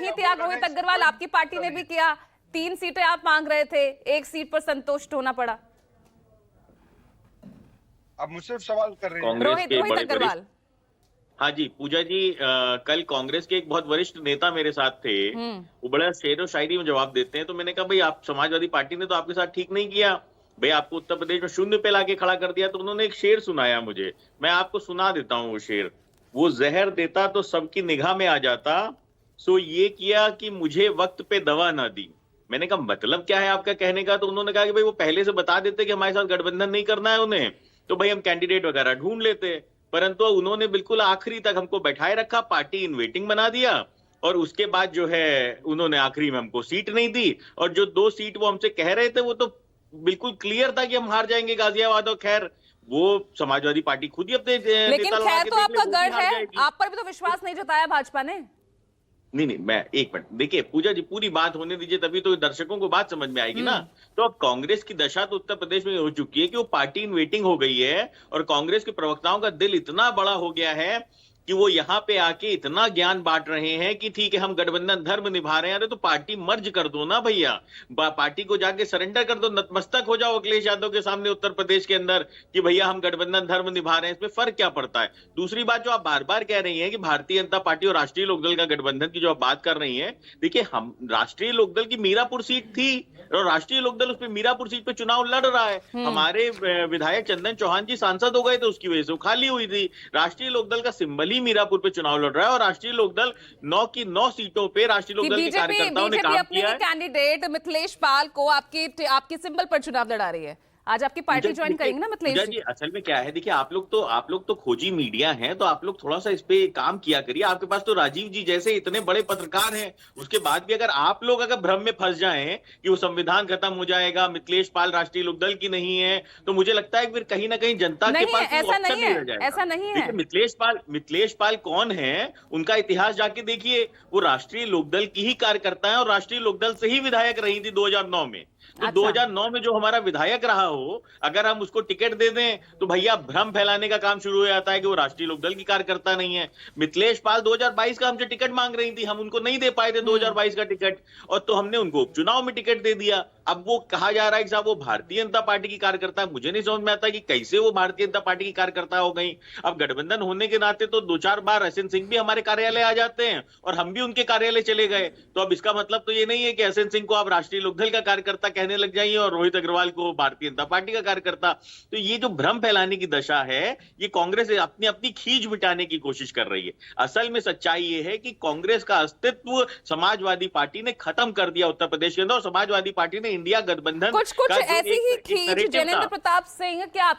नहीं त्याग रोहित अग्रवाल, आपकी पार्टी ने भी किया। 3 सीटें आप मांग रहे थे, 1 सीट पर संतुष्ट होना पड़ा। आप मुझसे सवाल कर रहे हैं रोहित अग्रवाल। हाँ जी पूजा जी, कल कांग्रेस के एक बहुत वरिष्ठ नेता मेरे साथ थे। वो बड़ा शेर व शायरी में जवाब देते हैं। तो मैंने कहा भाई आप समाजवादी पार्टी ने तो आपके साथ ठीक नहीं किया भाई, आपको उत्तर प्रदेश में शून्य पे लाके खड़ा कर दिया। तो उन्होंने एक शेर सुनाया मुझे, मैं आपको सुना देता हूँ वो शेर। वो जहर देता तो सबकी निगाह में आ जाता, सो ये किया कि मुझे वक्त पे दवा ना दी। मैंने कहा मतलब क्या है आपका कहने का? तो उन्होंने कहा कि भाई वो पहले से बता देते कि हमारे साथ गठबंधन नहीं करना है उन्हें, तो भाई हम कैंडिडेट वगैरह ढूंढ लेते। परंतु उन्होंने बिल्कुल आखिरी तक हमको बैठाए रखा, पार्टी इन वेटिंग बना दिया, और उसके बाद जो है उन्होंने आखिरी में हमको सीट नहीं दी। और जो 2 सीट वो हमसे कह रहे थे वो तो बिल्कुल क्लियर था कि हम हार जाएंगे गाजियाबाद और खैर। वो समाजवादी पार्टी खुद ही अपने लेकिन खैर तो आपका गढ़ है, आप पर भी तो विश्वास नहीं जताया भाजपा ने। नहीं, मैं एक मिनट देखिए पूजा जी, पूरी बात होने दीजिए, तभी तो दर्शकों को बात समझ में आएगी ना। तो अब कांग्रेस की दशा तो उत्तर प्रदेश में हो चुकी है कि वो पार्टी इन वेटिंग हो गई है, और कांग्रेस के प्रवक्ताओं का दिल इतना बड़ा हो गया है कि वो यहाँ पे आके इतना ज्ञान बांट रहे हैं कि ठीक है हम गठबंधन धर्म निभा रहे हैं। अरे तो पार्टी मर्ज कर दो ना भैया, पार्टी को जाके सरेंडर कर दो, नतमस्तक हो जाओ अखिलेश यादव के सामने उत्तर प्रदेश के अंदर कि भैया हम गठबंधन धर्म निभा रहे हैं। इसमें फर्क क्या पड़ता है? दूसरी बात जो आप बार बार कह रही है कि भारतीय जनता पार्टी और राष्ट्रीय लोकदल का गठबंधन की जो आप बात कर रही है, देखिए हम राष्ट्रीय लोकदल की मीरापुर सीट थी और राष्ट्रीय लोकदल उस पर मीरापुर सीट पे चुनाव लड़ रहा है। हमारे विधायक चंदन चौहान जी सांसद हो गए थे, उसकी वजह से वो खाली हुई थी। राष्ट्रीय लोकदल का सिंबल ही मीरापुर पे चुनाव लड़ रहा है, और राष्ट्रीय लोकदल 9 की 9 सीटों पे राष्ट्रीय लोकदल के कार्यकर्ताओं ने काम किया है। कैंडिडेट मिथिलेश पाल को आपके सिंबल पर चुनाव लड़ा रही है। आज आपकी पार्टी ज्वाइन करेंगे ना मिथिलेश जी? असल में क्या है, देखिए आप लोग तो खोजी मीडिया हैं, तो आप लोग थोड़ा सा इस पे काम किया करिए। आपके पास तो राजीव जी जैसे इतने बड़े पत्रकार हैं, उसके बाद भी अगर आप लोग भ्रम में फंस जाएं कि वो संविधान खत्म हो जाएगा, मिथिलेश पाल राष्ट्रीय लोकदल की नहीं है, तो मुझे लगता है कि फिर कहीं ना कहीं जनता के पास ऐसा नहीं है, ऐसा नहीं है। मिथिलेश पाल कौन है, उनका इतिहास जाके देखिए। वो राष्ट्रीय लोकदल की ही कार्यकर्ता है और राष्ट्रीय लोकदल से ही विधायक रही थी 2009 में। तो 2009 में जो हमारा विधायक रहा हो, अगर हम उसको टिकट दे दें तो भैया भ्रम फैलाने का काम शुरू हो जाता है कि वो राष्ट्रीय लोकदल की कार्यकर्ता नहीं है। मिथिलेश पाल 2022 का हमसे टिकट मांग रही थी, हम उनको नहीं दे पाए थे 2022 का टिकट, और तो हमने उनको उपचुनाव में टिकट दे दिया। अब वो कहा जा रहा है कि साहब वो भारतीय जनता पार्टी की कार्यकर्ता है। मुझे नहीं समझ में आता कि कैसे वो भारतीय जनता पार्टी की कार्यकर्ता हो गई। अब गठबंधन होने के नाते तो 2-4 बार एसएन सिंह भी हमारे कार्यालय आ जाते हैं और हम भी उनके कार्यालय चले गए। तो अब इसका मतलब तो ये नहीं है कि एसएन सिंह को आप राष्ट्रीय लोकदल का कार्यकर्ता कहने लग जाइए और रोहित अग्रवाल को भारतीय जनता पार्टी का कार्यकर्ता। तो ये जो भ्रम फैलाने की दशा है, ये कांग्रेस अपनी अपनी खींच मिटाने की कोशिश कर रही है। असल में सच्चाई ये है कि कांग्रेस का अस्तित्व समाजवादी पार्टी ने खत्म कर दिया उत्तर प्रदेश के अंदर, और समाजवादी पार्टी ने इंडिया गठबंधन कुछ ऐसी ही खींच। जैनेंद्र प्रताप सिंह, क्या